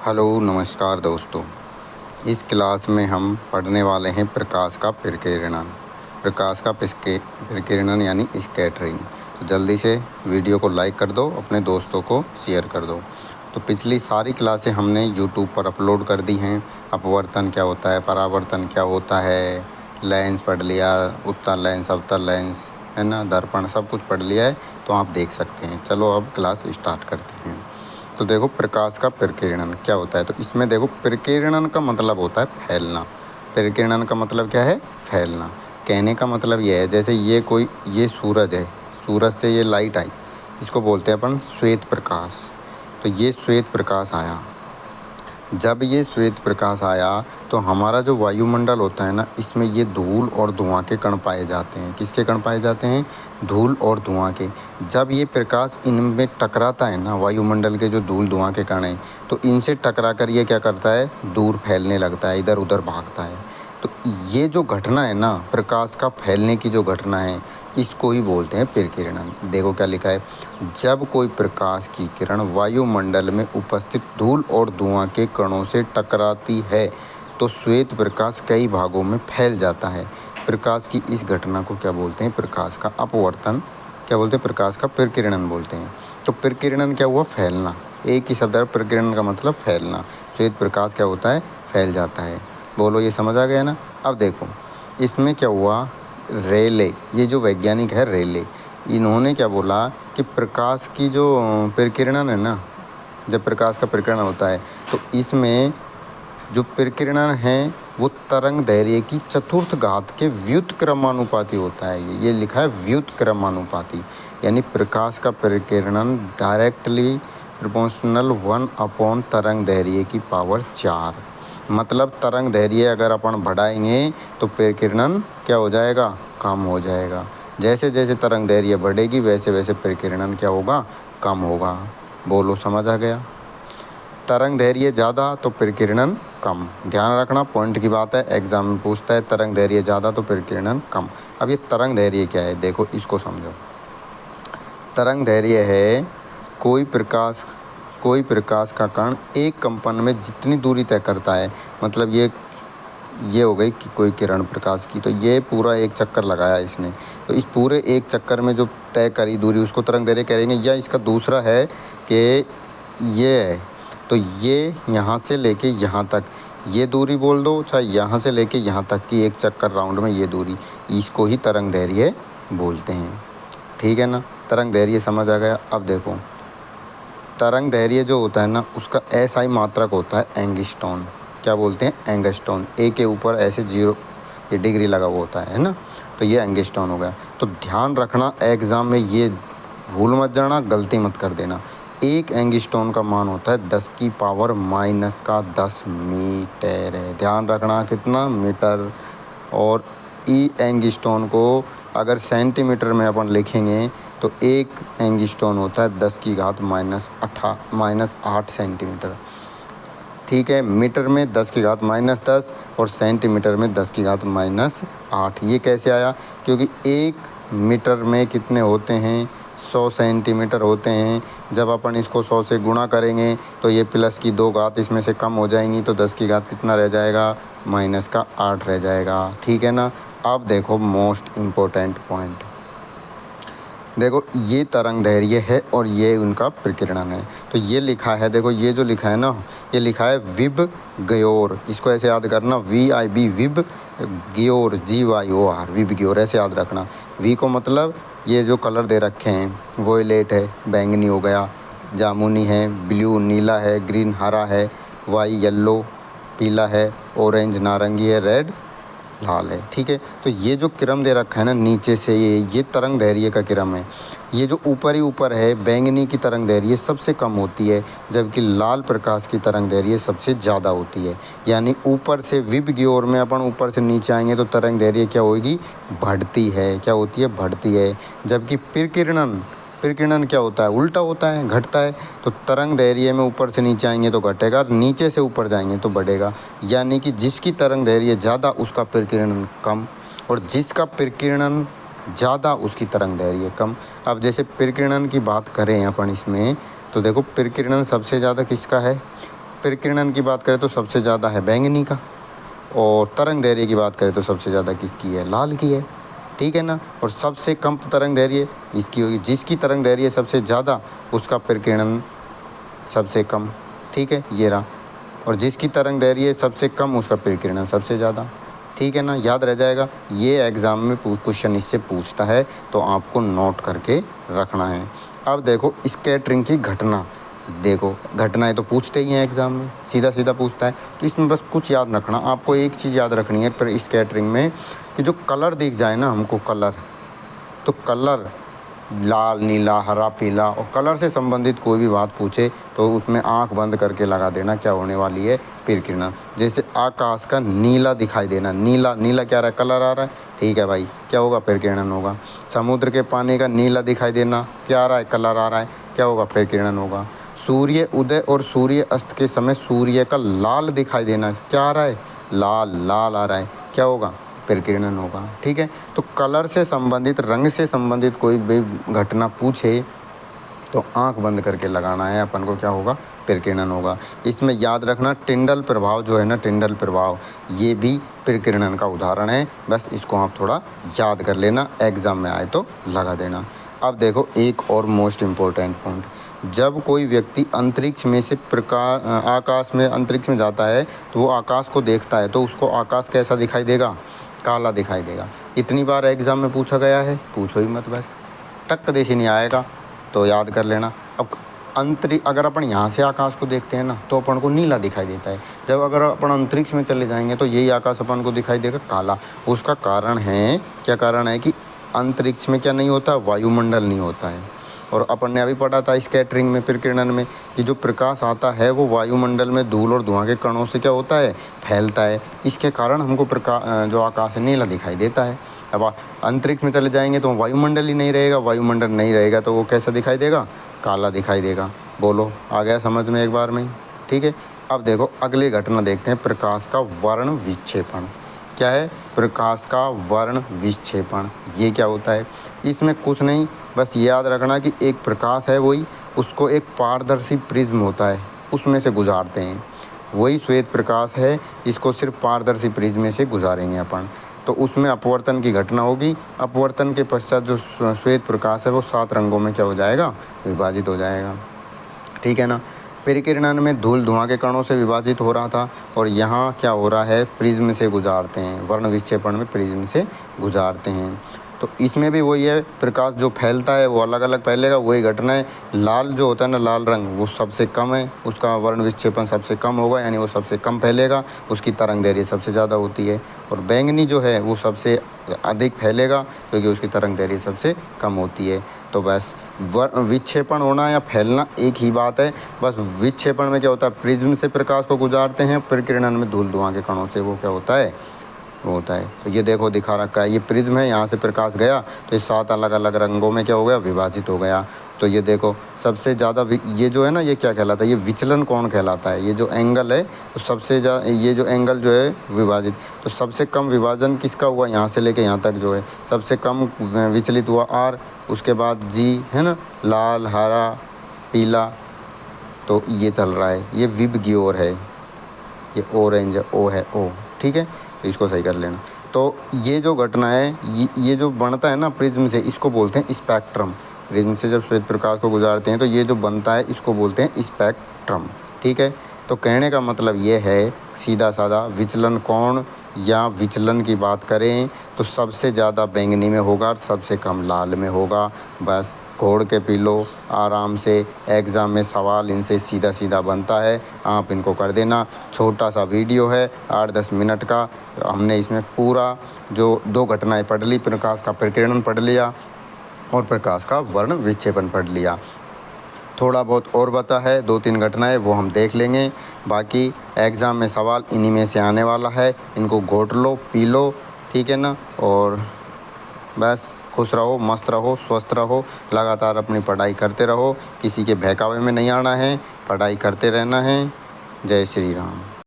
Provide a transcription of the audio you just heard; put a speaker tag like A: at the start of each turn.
A: Hello नमस्कार दोस्तों। इस क्लास में हम पढ़ने वाले हैं प्रकाश का प्रकीर्णन। प्रकाश का प्रकीर्णन यानी स्कैटरिंग। तो जल्दी से वीडियो को लाइक कर दो, अपने दोस्तों को शेयर कर दो। तो पिछली सारी क्लासें हमने यूट्यूब पर अपलोड कर दी हैं। अपवर्तन क्या होता है, परावर्तन क्या होता है, लेंस पढ़ लिया, उत्तल लेंस अवतल लेंस है ना, दर्पण, सब कुछ पढ़ लिया है। तो आप देख सकते हैं। चलो अब क्लास स्टार्ट करते हैं। तो देखो प्रकाश का प्रकीर्णन क्या होता है। तो इसमें देखो प्रकीर्णन का मतलब होता है फैलना। प्रकीर्णन का मतलब क्या है? फैलना। कहने का मतलब ये है, जैसे ये सूरज है, सूरज से ये लाइट आई, इसको बोलते हैं अपन श्वेत प्रकाश। तो ये श्वेत प्रकाश आया, जब ये श्वेत प्रकाश आया तो हमारा जो वायुमंडल होता है ना, इसमें ये धूल और धुआं के कण पाए जाते हैं। किसके कण पाए जाते हैं? धूल और धुआं के। जब ये प्रकाश इनमें टकराता है ना, वायुमंडल के जो धूल धुआं के कण हैं, तो इनसे टकरा कर ये क्या करता है? दूर फैलने लगता है, इधर उधर भागता है। तो ये जो घटना है ना, प्रकाश का फैलने की जो घटना है, इसको ही बोलते हैं प्रकीर्णन। देखो क्या लिखा है, जब कोई प्रकाश की किरण वायुमंडल में उपस्थित धूल और धुआं के कणों से टकराती है तो श्वेत प्रकाश कई भागों में फैल जाता है। प्रकाश की इस घटना को क्या बोलते हैं? प्रकाश का अपवर्तन। क्या बोलते हैं? प्रकाश का प्रकीर्णन बोलते हैं। तो प्रकीर्णन क्या हुआ? फैलना। एक ही शब्द है, प्रकीर्णन का मतलब फैलना। श्वेत प्रकाश क्या होता है? फैल जाता है। बोलो, ये समझ आ गया ना? अब देखो इसमें क्या हुआ, रेले, ये जो वैज्ञानिक है रेले, इन्होंने क्या बोला कि प्रकाश की जो प्रकीर्णन है ना, जब प्रकाश का प्रकीर्णन होता है तो इसमें जो प्रकीर्णन है वो तरंग दैर्घ्य की चतुर्थ घात के व्युत्क्रमानुपाती होता है। ये लिखा है व्युत्क्रमानुपाती, यानी प्रकाश का प्रकीर्णन डायरेक्टली प्रोपोर्शनल 1 तरंग दैर्घ्य की पावर 4। मतलब तरंग दैर्घ्य अगर अपन बढ़ाएंगे तो प्रकीर्णन क्या हो जाएगा? कम हो जाएगा। जैसे जैसे तरंग दैर्घ्य बढ़ेगी वैसे वैसे प्रकीर्णन क्या होगा? कम होगा। बोलो, समझ आ गया? तरंग दैर्घ्य ज़्यादा तो प्रकीर्णन कम। ध्यान रखना, पॉइंट की बात है, एग्जाम में पूछता है तरंग दैर्घ्य ज़्यादा तो प्रकीर्णन कम। अब ये तरंग दैर्घ्य क्या है, देखो इसको समझो। तरंग दैर्घ्य है कोई प्रकाश का कण एक कंपन में जितनी दूरी तय करता है। मतलब ये हो गई कि कोई किरण प्रकाश की, तो ये पूरा एक चक्कर लगाया इसने, तो इस पूरे एक चक्कर में जो तय करी दूरी उसको तरंग दैर्घ्य करेंगे। या इसका दूसरा है कि ये है, तो ये यहाँ से लेके यहाँ तक ये दूरी बोल दो, चाहे यहाँ से लेके यहाँ तक की एक चक्कर राउंड में ये दूरी, इसको ही तरंग दैर्घ्य बोलते हैं। ठीक है ना? तरंग दैर्घ्य समझ आ गया? अब देखो तरंग दैर्घ्य जो होता है ना, उसका SI मात्रक होता है एंगस्ट्रॉन। क्या बोलते हैं? एंगस्ट्रॉन। ए के ऊपर ऐसे 0 ये डिग्री लगा हुआ होता है ना, तो ये एंगस्ट्रॉन हो गया। तो ध्यान रखना, एग्ज़ाम में ये भूल मत जाना, गलती मत कर देना। एक एंगस्ट्रॉन का मान होता है 10 की पावर -10 मीटर है। ध्यान रखना, कितना? मीटर। और ई एंगस्ट्रॉन को अगर सेंटीमीटर में अपन लिखेंगे तो एक एंगस्ट्रॉन होता है 10 की घात -8 सेंटीमीटर। ठीक है? मीटर में 10 की घात -10 और सेंटीमीटर में 10 की घात -8। ये कैसे आया? क्योंकि एक मीटर में कितने होते हैं? 100 सेंटीमीटर होते हैं। जब अपन इसको 100 से गुणा करेंगे तो ये प्लस की 2 घात इसमें से कम हो जाएंगी, तो 10 की घात कितना रह जाएगा? -8 रह जाएगा। ठीक है ना? अब देखो मोस्ट इम्पोर्टेंट पॉइंट, देखो ये तरंग दैर्घ्य है और ये उनका प्रकीर्णन है। तो ये लिखा है, देखो ये जो लिखा है ना, ये लिखा है विब ग्योर। इसको ऐसे याद करना, VIB विब ग्योर, GYOR, विब ग्योर, ऐसे याद रखना। वी को मतलब ये जो कलर दे रखे हैं, वोयलेट है, बैंगनी हो गया, जामुनी है, ब्लू नीला है, ग्रीन हरा है, वाई येलो पीला है, ऑरेंज नारंगी है, रेड लाल है। ठीक है? तो ये जो क्रम दे रखा है ना नीचे से, ये तरंग दैर्घ्य का क्रम है। ये जो ऊपर ही ऊपर है, बैंगनी की तरंग दैर्घ्य सबसे कम होती है, जबकि लाल प्रकाश की तरंग दैर्घ्य सबसे ज़्यादा होती है। यानी ऊपर से विब की ओर में अपन ऊपर से नीचे आएंगे तो तरंग दैर्घ्य क्या होगी? बढ़ती है। क्या होती है? बढ़ती है। जबकि प्रकीर्णन क्या होता है? उल्टा होता है, घटता है। तो तरंग दैर्घ्य में ऊपर से नीचे आएंगे तो घटेगा, नीचे से ऊपर जाएंगे तो बढ़ेगा। यानी कि जिसकी तरंग दैर्घ्य ज़्यादा उसका प्रकीर्णन कम, और जिसका प्रकीर्णन ज़्यादा उसकी तरंग दैर्घ्य कम। अब जैसे प्रकीर्णन की बात करें अपन इसमें, तो देखो प्रकीर्णन सबसे ज़्यादा किसका है? प्रकीर्णन की बात करें तो सबसे ज़्यादा है बैंगनी का, और तरंग दैर्घ्य की बात करें तो सबसे ज़्यादा किसकी है, लाल की है, ठीक है ना। और सबसे कम तरंग दैर्घ्य इसकी होगी, जिसकी तरंग दैर्घ्य सबसे ज़्यादा उसका प्रकीर्णन सबसे कम, ठीक है, ये रहा। और जिसकी तरंग दैर्घ्य सबसे कम उसका प्रकीर्णन सबसे ज़्यादा, ठीक है ना, याद रह जाएगा। ये एग्ज़ाम में क्वेश्चन इससे पूछता है तो आपको नोट करके रखना है। अब देखो स्कैटरिंग की घटना, देखो घटनाएं तो पूछते ही हैं एग्ज़ाम में, सीधा सीधा पूछता है, तो इसमें बस कुछ याद रखना। आपको एक चीज़ याद रखनी है पर स्कैटरिंग में कि जो कलर दिख जाए ना हमको, कलर, तो कलर लाल, नीला, हरा, पीला, और कलर से संबंधित कोई भी बात पूछे तो उसमें आंख बंद करके लगा देना क्या होने वाली है, प्रकीर्णन। जैसे आकाश का नीला दिखाई देना, नीला, नीला क्या आ रहा है, कलर आ रहा है, ठीक है भाई, क्या होगा, प्रकीर्णन होगा। समुद्र के पानी का नीला दिखाई देना, क्या आ रहा है, कलर आ रहा है, क्या होगा, प्रकीर्णन होगा। सूर्य उदय और सूर्य अस्त के समय सूर्य का लाल दिखाई देना, क्या आ रहा है, लाल, लाल आ रहा है, क्या होगा, प्रकीर्णन होगा, ठीक है। तो कलर से संबंधित, रंग से संबंधित कोई भी घटना पूछे तो आंख बंद करके लगाना है अपन को, क्या होगा, प्रकीर्णन होगा। इसमें याद रखना टिंडल प्रभाव जो है ना, टिंडल प्रभाव, ये भी प्रकीर्णन का उदाहरण है, बस इसको आप थोड़ा याद कर लेना, एग्ज़ाम में आए तो लगा देना। अब देखो एक और मोस्ट इम्पोर्टेंट पॉइंट, जब कोई व्यक्ति अंतरिक्ष में से आकाश में, अंतरिक्ष में जाता है तो वो आकाश को देखता है तो उसको आकाश कैसा दिखाई देगा, काला दिखाई देगा। इतनी बार एग्ज़ाम में पूछा गया है, पूछो ही मत, बस टक देशी नहीं आएगा तो याद कर लेना। अब अगर अपन यहाँ से आकाश को देखते हैं ना तो अपन को नीला दिखाई देता है, जब अगर अपन अंतरिक्ष में चले जाएंगे तो यही आकाश अपन को दिखाई देगा काला। उसका कारण है, क्या कारण है कि अंतरिक्ष में क्या नहीं होता, वायुमंडल नहीं होता है। और अपन ने अभी पढ़ा था स्कैटरिंग में, प्रकीर्णन में, कि जो प्रकाश आता है वो वायुमंडल में धूल और धुआं के कणों से क्या होता है, फैलता है। इसके कारण हमको जो आकाश है नीला दिखाई देता है। अब अंतरिक्ष में चले जाएंगे तो वायुमंडल ही नहीं रहेगा, वायुमंडल नहीं रहेगा तो वो कैसा दिखाई देगा, काला दिखाई देगा। बोलो आ गया समझ में एक बार में, ठीक है। अब देखो अगली घटना देखते हैं, प्रकाश का वर्ण विक्षेपण। क्या है, प्रकाश का वर्ण विक्षेपण, ये क्या होता है। इसमें कुछ नहीं, बस याद रखना कि एक प्रकाश है वही, उसको एक पारदर्शी प्रिज्म होता है उसमें से गुजारते हैं, वही श्वेत प्रकाश है, इसको सिर्फ पारदर्शी प्रिज्म में से गुजारेंगे अपन, तो उसमें अपवर्तन की घटना होगी। अपवर्तन के पश्चात जो श्वेत प्रकाश है वो 7 रंगों में क्या हो जाएगा, विभाजित हो जाएगा, ठीक है ना। प्रकीर्णन में धूल धुआं के कणों से विभाजित हो रहा था और यहाँ क्या हो रहा है, प्रिज्म से गुजारते हैं, वर्ण विक्षेपण में प्रिज्म से गुजारते हैं। तो इसमें भी वही है, प्रकाश जो फैलता है वो अलग अलग फैलेगा, वही घटना है। लाल जो होता है ना, लाल रंग, वो सबसे कम है, उसका वर्ण विक्षेपण सबसे कम होगा, यानी वो सबसे कम फैलेगा, उसकी तरंग दैर्घ्य सबसे ज़्यादा होती है। और बैंगनी जो है वो सबसे अधिक फैलेगा क्योंकि उसकी तरंग दैर्घ्य सबसे कम होती है। तो बस विक्षेपण होना या फैलना एक ही बात है। बस विक्षेपण में क्या होता है, प्रिज्म से प्रकाश को गुजारते हैं, प्रकीर्णन में धूल धुआं के कणों से वो क्या होता है, वो होता है। तो ये देखो दिखा रखा है, ये प्रिज्म है, यहाँ से प्रकाश गया तो ये 7 अलग अलग रंगों में क्या हो गया, विभाजित हो गया। तो ये देखो सबसे ज़्यादा ये जो है ना, ये क्या कहलाता है, ये विचलन कोण कहलाता है। ये जो एंगल है तो सबसे ज़्यादा, ये जो एंगल जो है विभाजित, तो सबसे कम विभाजन किसका हुआ, यहाँ से लेके यहाँ तक जो है सबसे कम विचलित हुआ R, उसके बाद G है ना, लाल, हरा, पीला, तो ये चल रहा है, ये विब की ओर है, ये ऑरेंज है, O है, O, ठीक है, तो इसको सही कर लेना। तो ये जो घटना है, ये जो बनता है ना प्रिज्म से, इसको बोलते हैं स्पेक्ट्रम। प्रिज्म से जब श्वेत प्रकाश को गुजारते हैं तो ये जो बनता है इसको बोलते हैं स्पेक्ट्रम, ठीक है। तो कहने का मतलब ये है सीधा साधा, विचलन कोण या विचलन की बात करें तो सबसे ज़्यादा बैंगनी में होगा, सबसे कम लाल में होगा। बस घोड़ के पी लो आराम से, एग्ज़ाम में सवाल इनसे सीधा सीधा बनता है, आप इनको कर देना। छोटा सा वीडियो है 8-10 मिनट का, हमने इसमें पूरा जो 2 घटनाएं पढ़ ली, प्रकाश का प्रकीर्णन पढ़ लिया और प्रकाश का वर्ण विक्षेपण पढ़ लिया। थोड़ा बहुत और बचा है, 2-3 घटनाएं, वो हम देख लेंगे। बाकी एग्ज़ाम में सवाल इन्हीं में से आने वाला है, इनको घोट लो, पी लो, ठीक है ना। और बस खुश रहो, मस्त रहो, स्वस्थ रहो, लगातार अपनी पढ़ाई करते रहो, किसी के बहकावे में नहीं आना है, पढ़ाई करते रहना है। जय श्री राम।